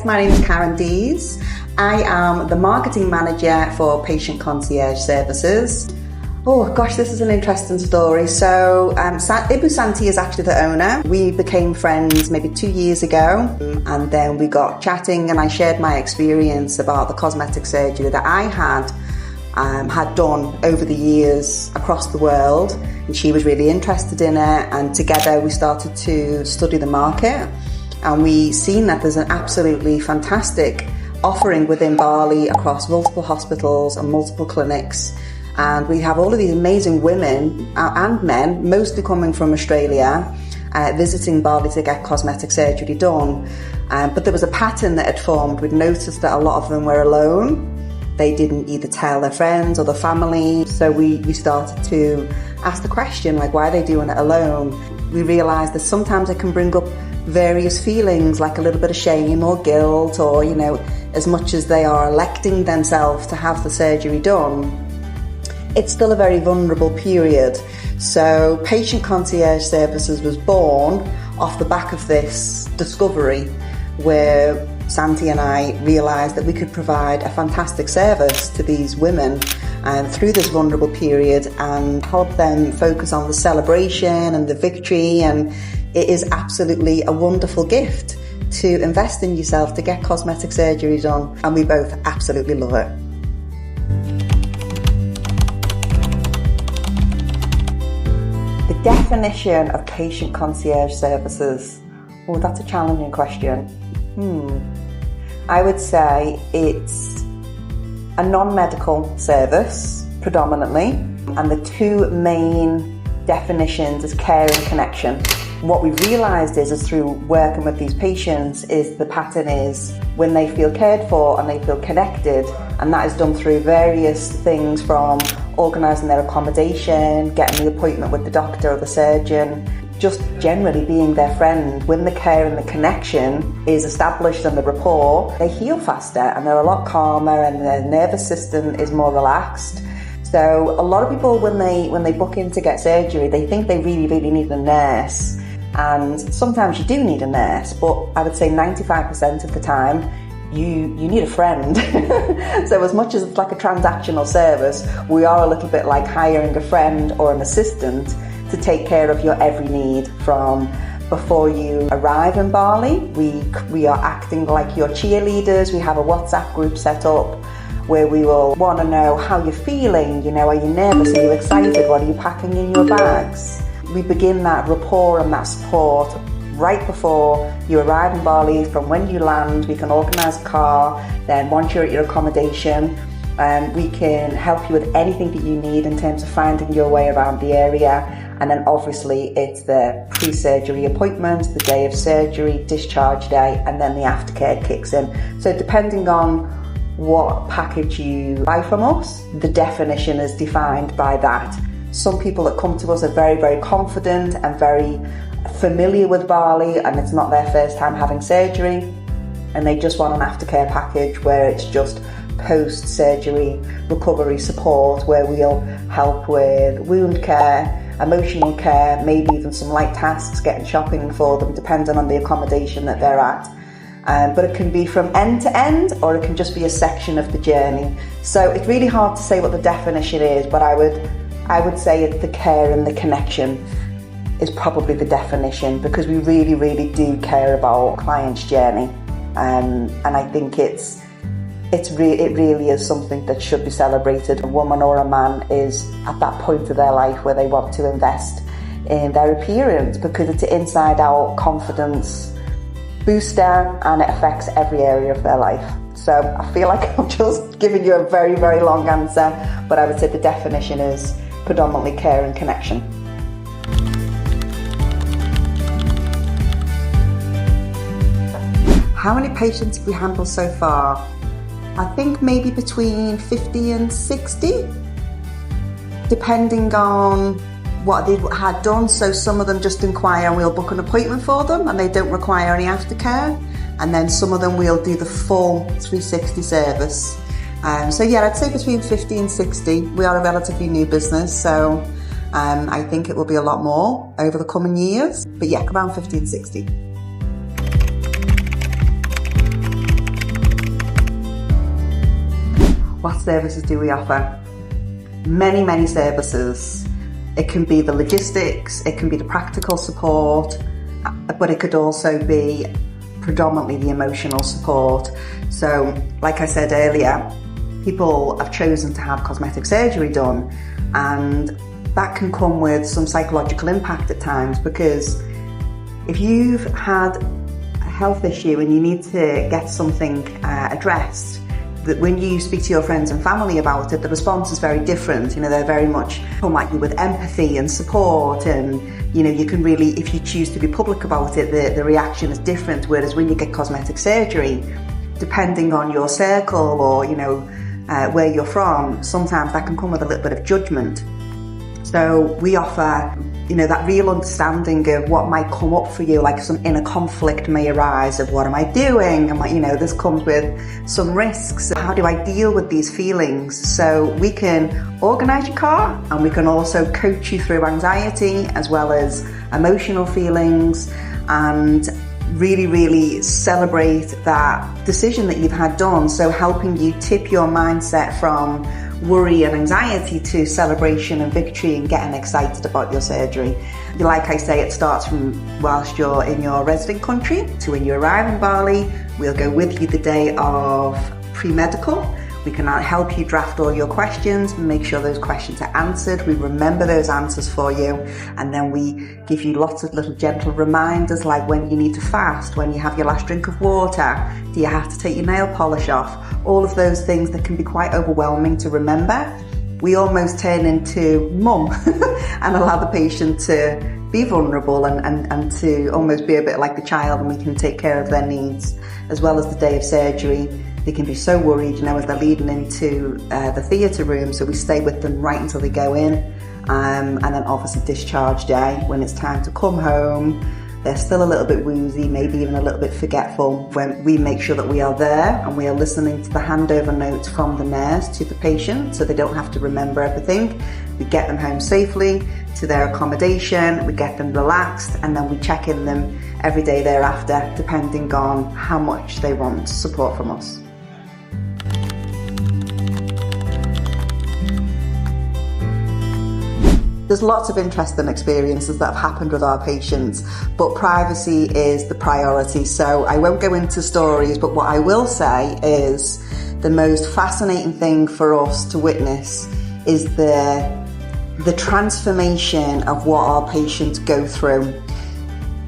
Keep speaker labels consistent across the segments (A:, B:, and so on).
A: Yes, my name is Karen Deas. I am the marketing manager for Patient Concierge Services. Oh gosh, this is an interesting story. So Ibu Santi is actually the owner. We became friends maybe 2 years ago, and then we got chatting and I shared my experience about the cosmetic surgery that I had done over the years across the world, and she was really interested in it, and together we started to study the market, and we seen that there's an absolutely fantastic offering within Bali across multiple hospitals and multiple clinics. And we have all of these amazing women and men, mostly coming from Australia, visiting Bali to get cosmetic surgery done. But there was a pattern that had formed. We'd noticed that a lot of them were alone. They didn't either tell their friends or their family. So we started to ask the question, like, why are they doing it alone? We realised that sometimes it can bring up various feelings, like a little bit of shame or guilt, or, you know, as much as they are electing themselves to have the surgery done, it's still a very vulnerable period. So Patient Concierge Services was born off the back of this discovery, where Santi and I realised that we could provide a fantastic service to these women through this vulnerable period and help them focus on the celebration and the victory. And it is absolutely a wonderful gift to invest in yourself to get cosmetic surgery done, and we both absolutely love it. The definition of patient concierge services. Oh, that's a challenging question. I would say it's a non-medical service predominantly, and the two main definitions is care and connection. What we've realised is through working with these patients is the pattern is when they feel cared for and they feel connected, and that is done through various things from organising their accommodation, getting the appointment with the doctor or the surgeon, just generally being their friend. When the care and the connection is established and the rapport, they heal faster and they're a lot calmer and their nervous system is more relaxed. So a lot of people, when they book in to get surgery, they think they really need a nurse. And sometimes you do need a nurse, but I would say 95% of the time, you need a friend. So as much as it's like a transactional service, we are a little bit like hiring a friend or an assistant to take care of your every need from before you arrive in Bali. We are acting like your cheerleaders. We have a WhatsApp group set up where we will want to know how you're feeling. You know, are you nervous? Are you excited? What are you packing in your bags? We begin that rapport and that support right before you arrive in Bali. From when you land, we can organise a car. Then once you're at your accommodation, we can help you with anything that you need in terms of finding your way around the area. And then obviously it's the pre-surgery appointments, the day of surgery, discharge day, and then the aftercare kicks in. So depending on what package you buy from us, the definition is defined by that. Some people that come to us are very confident and very familiar with Bali, and it's not their first time having surgery, and they just want an aftercare package where it's just post-surgery recovery support, where we'll help with wound care, emotional care, maybe even some light tasks, getting shopping for them, depending on the accommodation that they're at. But it can be from end to end, or it can just be a section of the journey. So it's really hard to say what the definition is, but I would say it's the care and the connection is probably the definition, because we really do care about clients' journey, and I think it really is something that should be celebrated. A woman or a man is at that point of their life where they want to invest in their appearance, because it's an inside-out confidence booster and it affects every area of their life. So I feel like I'm just giving you a very long answer, but I would say the definition is predominantly care and connection. How many patients have we handled so far? I think maybe between 50 and 60, depending on what they had done. So some of them just inquire and we'll book an appointment for them and they don't require any aftercare. And then some of them we'll do the full 360 service. So yeah, I'd say between 50 and 60. We are a relatively new business, so I think it will be a lot more over the coming years. But yeah, around 50 and 60. What services do we offer? Many services. It can be the logistics, it can be the practical support, but it could also be predominantly the emotional support. So, like I said earlier, people have chosen to have cosmetic surgery done, and that can come with some psychological impact at times, because if you've had a health issue and you need to get something addressed, that when you speak to your friends and family about it, the response is very different. You know, they're very much come at you with empathy and support, and you know, you can really, if you choose to be public about it, the reaction is different. Whereas when you get cosmetic surgery, depending on your circle or, you know, where you're from, sometimes that can come with a little bit of judgment. So we offer, you know, that real understanding of what might come up for you, like some inner conflict may arise of what am I doing? You know, this comes with some risks. How do I deal with these feelings? So we can organise your car, and we can also coach you through anxiety as well as emotional feelings, and really celebrate that decision that you've had done. So helping you tip your mindset from worry and anxiety to celebration and victory and getting excited about your surgery. Like I say, it starts from whilst you're in your resident country to when you arrive in Bali. We'll go with you the day of pre-medical. We can help you draft all your questions and make sure those questions are answered. We remember those answers for you, and then we give you lots of little gentle reminders, like when you need to fast, when you have your last drink of water, do you have to take your nail polish off? All of those things that can be quite overwhelming to remember. We almost turn into mum and allow the patient to be vulnerable and to almost be a bit like the child, and we can take care of their needs. As well as the day of surgery, they can be so worried, you know, as they're leading into the theatre room, so we stay with them right until they go in, and then obviously discharge day, when it's time to come home. They're still a little bit woozy, maybe even a little bit forgetful, when we make sure that we are there and we are listening to the handover notes from the nurse to the patient, so they don't have to remember everything. We get them home safely to their accommodation, we get them relaxed, and then we check in them every day thereafter, depending on how much they want support from us. There's lots of interesting experiences that have happened with our patients, but privacy is the priority. So I won't go into stories, but what I will say is the most fascinating thing for us to witness is the transformation of what our patients go through.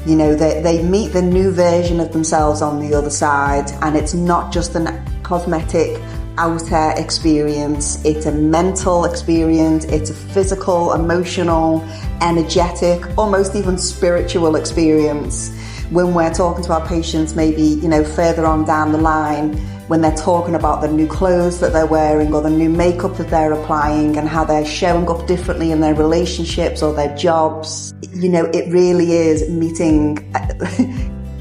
A: You know, they meet the new version of themselves on the other side, and it's not just a cosmetic outer experience, it's a mental experience, it's a physical, emotional, energetic, almost even spiritual experience. When we're talking to our patients, maybe, you know, further on down the line, when they're talking about the new clothes that they're wearing or the new makeup that they're applying and how they're showing up differently in their relationships or their jobs, you know, it really is meeting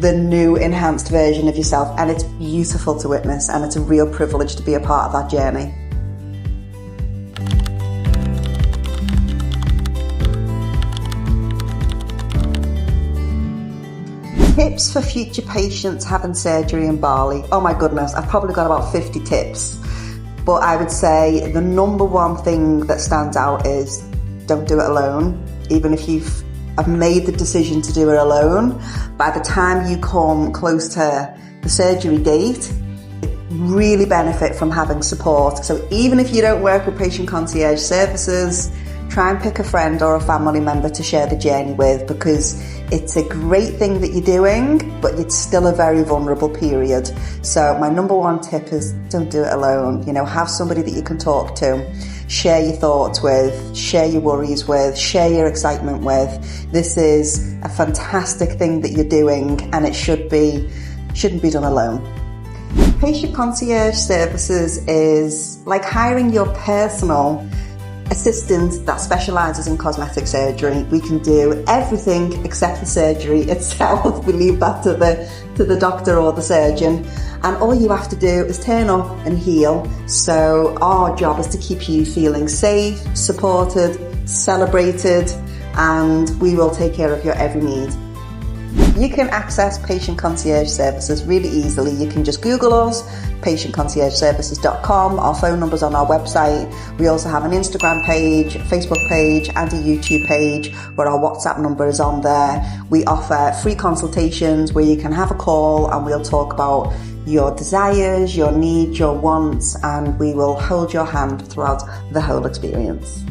A: the new enhanced version of yourself, and it's beautiful to witness, and it's a real privilege to be a part of that journey. Tips for future patients having surgery in Bali. Oh my goodness, I've probably got about 50 tips, but I would say the number one thing that stands out is don't do it alone. Even if I've made the decision to do it alone, by the time you come close to the surgery date, really benefit from having support. So even if you don't work with Patient Concierge Services, try and pick a friend or a family member to share the journey with, because it's a great thing that you're doing, but it's still a very vulnerable period. So my number one tip is don't do it alone. You know, have somebody that you can talk to, share your thoughts with, share your worries with, share your excitement with. This is a fantastic thing that you're doing, and it shouldn't be done alone. Patient Concierge Services is like hiring your personal assistant that specialises in cosmetic surgery. We can do everything except the surgery itself. We leave that to the doctor or the surgeon, and all you have to do is turn up and heal. So our job is to keep you feeling safe, supported, celebrated, and we will take care of your every need. You can access Patient Concierge Services really easily. You can just Google us, patientconciergeservices.com. Our phone number's on our website. We also have an Instagram page, Facebook page, and a YouTube page where our WhatsApp number is on there. We offer free consultations where you can have a call and we'll talk about your desires, your needs, your wants, and we will hold your hand throughout the whole experience.